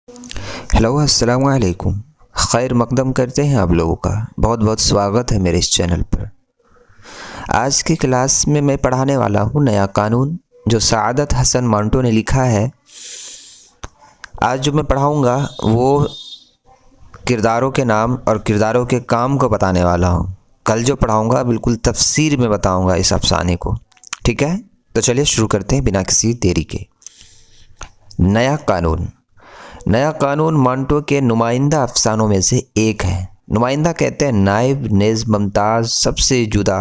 Hello अस्सलाम वालेकुम। खैर मकदम करते हैं आप लोगों का बहुत बहुत स्वागत है मेरे इस चैनल पर। आज की क्लास में मैं पढ़ाने वाला हूँ नया कानून जो सआदत हसन मांटो ने लिखा है। आज जो मैं पढ़ाऊँगा वो किरदारों के नाम और किरदारों के काम को बताने वाला हूँ। कल जो पढ़ाऊँगा बिल्कुल तफसीर में बताऊँगा इस अफसाने को। ठीक है, तो चलिए शुरू करते हैं बिना किसी देरी के। नया कानून। नया कानून मांटो के नुमाइंदा अफसानों में से एक है। नुमाइंदा कहते हैं नायब, नेज़, मुमताज़, सबसे जुदा,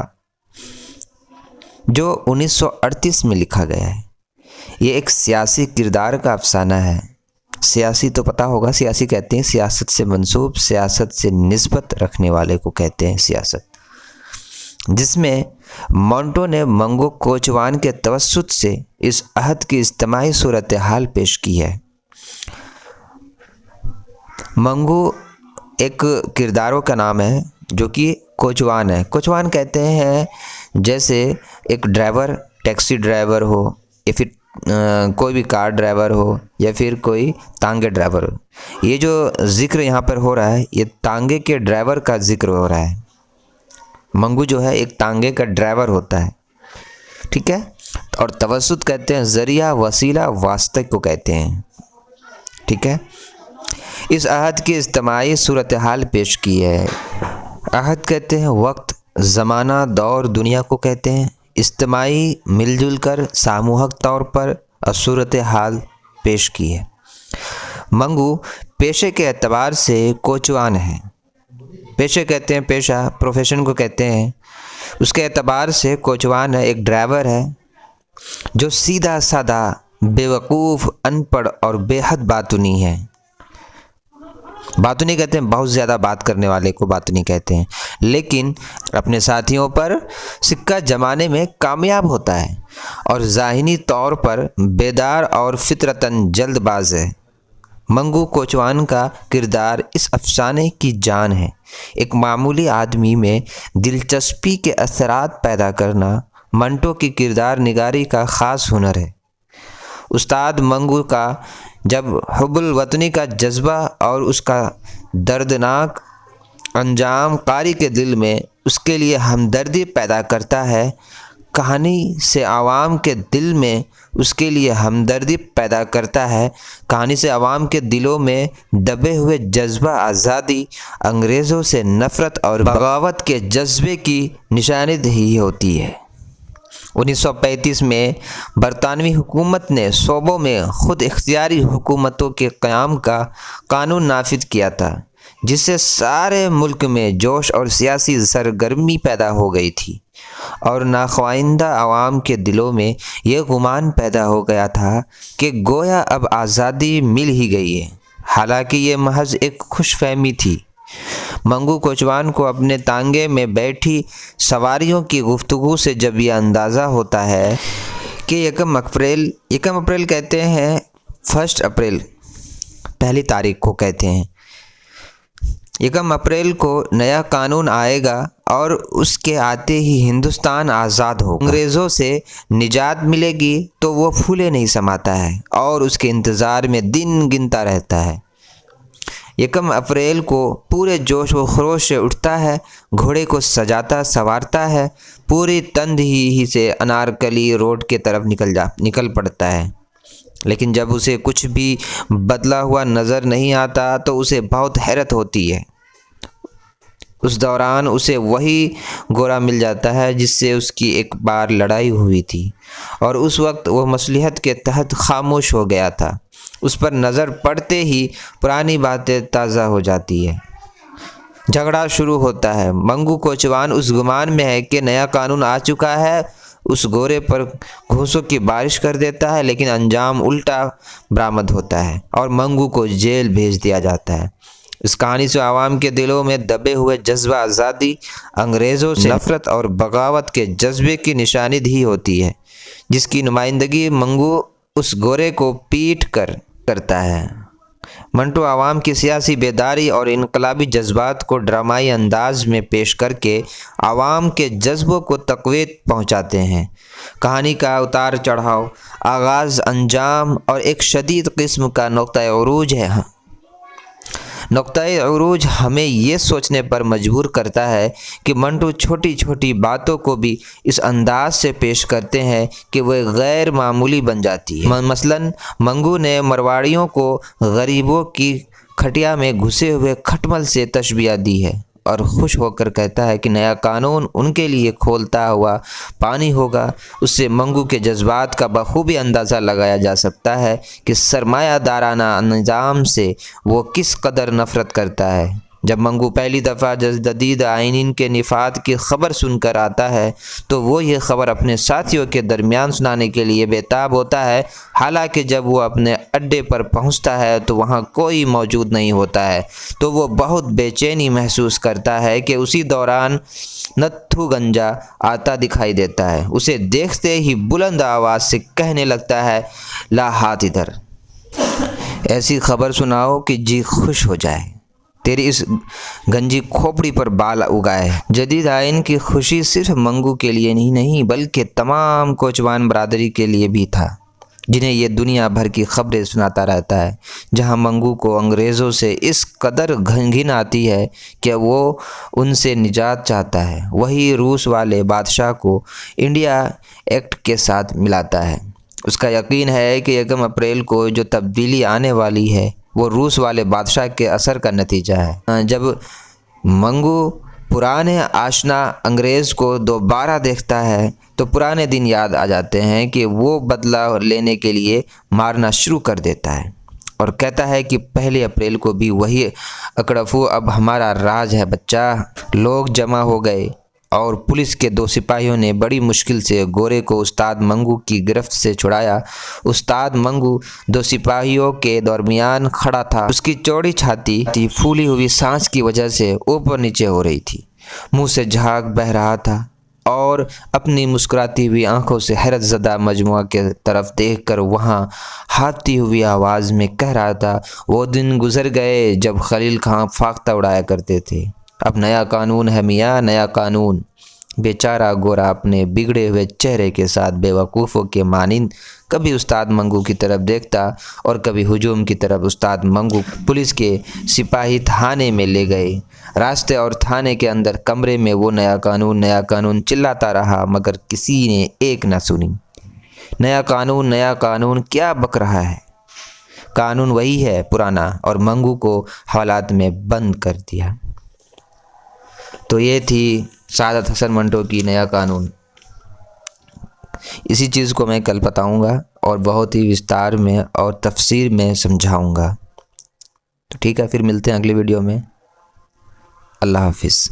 जो 1938 में लिखा गया है। ये एक सियासी किरदार का अफसाना है। सियासी तो पता होगा, सियासी कहते हैं सियासत से मंसूब, सियासत से निस्बत रखने वाले को कहते हैं सियासत, जिसमें मांटो ने मंगू कोचवान के तवस्सुत से इस अहद की इज्तिमाई सूरत हाल पेश की है। मंगू एक किरदारों का नाम है जो कि कोचवान है। कोचवान कहते हैं जैसे एक ड्राइवर, टैक्सी ड्राइवर हो या फिर कोई भी कार ड्राइवर हो या फिर कोई तांगे ड्राइवर हो। ये जो ज़िक्र यहाँ पर हो रहा है ये तांगे के ड्राइवर का ज़िक्र हो रहा है। मंगू जो है एक तांगे का ड्राइवर होता है, ठीक है। और तवस्सुत कहते हैं ज़रिया, वसीला, वास्ते को कहते हैं, ठीक है। इस अहद की इज्तिमाई सूरत हाल पेश की है। अहद कहते हैं वक्त, ज़माना, दौर, दुनिया को कहते हैं। इज्तिमाई मिलजुल कर सामूहिक तौर पर सूरत हाल पेश की है। मंगू पेशे के एतबार से कोचवान है। पेशे कहते हैं पेशा, प्रोफेशन को कहते हैं, उसके एतबार से कोचवान है। एक ड्राइवर है जो सीधा साधा, बेवकूफ़, अनपढ़ और बेहद बातूनी है। बातूनी कहते हैं बहुत ज़्यादा बात करने वाले को बातूनी कहते हैं, लेकिन अपने साथियों पर सिक्का जमाने में कामयाब होता है और ज़ाहिनी तौर पर बेदार और फितरतन जल्दबाज है। मंगू कोचवान का किरदार इस अफसाने की जान है। एक मामूली आदमी में दिलचस्पी के असरात पैदा करना मंटो की किरदार निगारी का ख़ास हुनर है। उस्ताद मंगू का जब हुब्बुल वतनी का जज्बा और उसका दर्दनाक अंजाम कारी के दिल में उसके लिए हमदर्दी पैदा करता है, कहानी से आवाम के दिल में उसके लिए हमदर्दी पैदा करता है। कहानी से आवाम के दिलों में दबे हुए जज्बा आज़ादी, अंग्रेज़ों से नफ़रत और बगावत के जज्बे की निशानदेही होती है। 1935 में बरतानवी हुकूमत ने सूबों में ख़ुद इख्तियारी हुकूमतों के क़याम का कानून नाफिज किया था, जिससे सारे मुल्क में जोश और सियासी सरगर्मी पैदा हो गई थी और नाख्वाइंदा आवाम के दिलों में ये गुमान पैदा हो गया था कि गोया अब आज़ादी मिल ही गई है। हालांकि ये महज एक खुशफहमी थी। मंगू कोचवान को अपने तांगे में बैठी सवारियों की गुफ्तगू से जब यह अंदाज़ा होता है कि यकम अप्रैल कहते हैं 1 अप्रैल, पहली तारीख को कहते हैं, 1 अप्रैल को नया कानून आएगा और उसके आते ही हिंदुस्तान आज़ाद होगा, अंग्रेज़ों से निजात मिलेगी, तो वो फूले नहीं समाता है और उसके इंतज़ार में दिन गिनता रहता है। 1 अप्रैल को पूरे जोश व खरोश से उठता है, घोड़े को सजाता संवारता है, पूरी तंद ही से अनारकली रोड के तरफ निकल पड़ता है। लेकिन जब उसे कुछ भी बदला हुआ नज़र नहीं आता तो उसे बहुत हैरत होती है। उस दौरान उसे वही गोरा मिल जाता है जिससे उसकी एक बार लड़ाई हुई थी और उस वक्त वह मसलिहत के तहत खामोश हो गया था। उस पर नज़र पड़ते ही पुरानी बातें ताज़ा हो जाती है। झगड़ा शुरू होता है। मंगू कोचवान उस गुमान में है कि नया कानून आ चुका है, उस गोरे पर घूंसों की बारिश कर देता है, लेकिन अंजाम उल्टा बरामद होता है और मंगू को जेल भेज दिया जाता है। इस कहानी से आवाम के दिलों में दबे हुए जज्बा आज़ादी, अंग्रेज़ों से नफ़रत और बगावत के जज्बे की निशानदेही होती है, जिसकी नुमाइंदगी मंगू उस गोरे को पीट कर करता है। मंटो आवाम की सियासी बेदारी और इनकलाबी जज्बात को ड्रामाई अंदाज में पेश करके आवाम के जज्बों को तक़वीत पहुँचाते हैं। कहानी का उतार चढ़ाव, आगाज़, अंजाम और एक शदीद किस्म का नुक्ता उरूज है नुक्ता-ए उरूज हमें ये सोचने पर मजबूर करता है कि मंटू छोटी छोटी बातों को भी इस अंदाज से पेश करते हैं कि वह गैर मामूली बन जाती है। मसलन मंगू ने मरवाड़ियों को गरीबों की खटिया में घुसे हुए खटमल से तशबीह दी है और खुश होकर कहता है कि नया कानून उनके लिए खोलता हुआ पानी होगा। उससे मंगू के जज्बात का बखूबी अंदाज़ा लगाया जा सकता है कि सरमायादाराना निज़ाम से वो किस कदर नफ़रत करता है। जब मंगू पहली दफ़ा जदीद आइन के निफ़ाद की ख़बर सुनकर आता है तो वो ये ख़बर अपने साथियों के दरमियान सुनाने के लिए बेताब होता है। हालांकि जब वो अपने अड्डे पर पहुंचता है तो वहाँ कोई मौजूद नहीं होता है, तो वो बहुत बेचैनी महसूस करता है कि उसी दौरान नत्थू गंजा आता दिखाई देता है। उसे देखते ही बुलंद आवाज़ से कहने लगता है, ला हाथ इधर, ऐसी ख़बर सुनाओ कि जी खुश हो जाए, तेरी इस गंजी खोपड़ी पर बाल उगाए। जदीद आइन की खुशी सिर्फ मंगू के लिए ही नहीं बल्कि तमाम कोचवान बरादरी के लिए भी था, जिन्हें ये दुनिया भर की खबरें सुनाता रहता है। जहां मंगू को अंग्रेज़ों से इस कदर घिन आती है कि वो उनसे निजात चाहता है, वही रूस वाले बादशाह को इंडिया एक्ट के साथ मिलाता है। उसका यकीन है कि 1 अप्रैल को जो तब्दीली आने वाली है वो रूस वाले बादशाह के असर का नतीजा है। जब मंगू पुराने आशना अंग्रेज़ को दोबारा देखता है तो पुराने दिन याद आ जाते हैं कि वो बदला लेने के लिए मारना शुरू कर देता है और कहता है कि 1 अप्रैल को भी वही अकड़फू अब हमारा राज है बच्चा। लोग जमा हो गए और पुलिस के 2 सिपाहियों ने बड़ी मुश्किल से गोरे को उस्ताद मंगू की गिरफ्त से छुड़ाया। उस्ताद मंगू 2 सिपाहियों के दरमियान खड़ा था। उसकी चौड़ी छाती फूली हुई सांस की वजह से ऊपर नीचे हो रही थी, मुंह से झाग बह रहा था और अपनी मुस्कुराती हुई आंखों से हैरत ज़दा मजमुआ के तरफ देखकर वहाँ हाथती हुई आवाज़ में कह रहा था, वो दिन गुजर गए जब खलील खां फाख्ता उड़ाया करते थे, अब नया कानून है मियाँ, नया कानून। बेचारा गोरा अपने बिगड़े हुए चेहरे के साथ बेवकूफ़ों के मानिंद कभी उस्ताद मंगू की तरफ देखता और कभी हुजूम की तरफ। उस्ताद मंगू पुलिस के सिपाही थाने में ले गए। रास्ते और थाने के अंदर कमरे में वो नया कानून चिल्लाता रहा, मगर किसी ने एक न सुनी। नया कानून क्या बक रहा है, कानून वही है पुराना, और मंगू को हवालात में बंद कर दिया। तो ये थी सादत हसन मंटो की नया कानून। इसी चीज़ को मैं कल बताऊंगा और बहुत ही विस्तार में और तफसीर में समझाऊंगा। तो ठीक है, फिर मिलते हैं अगली वीडियो में। अल्लाह हाफिज़।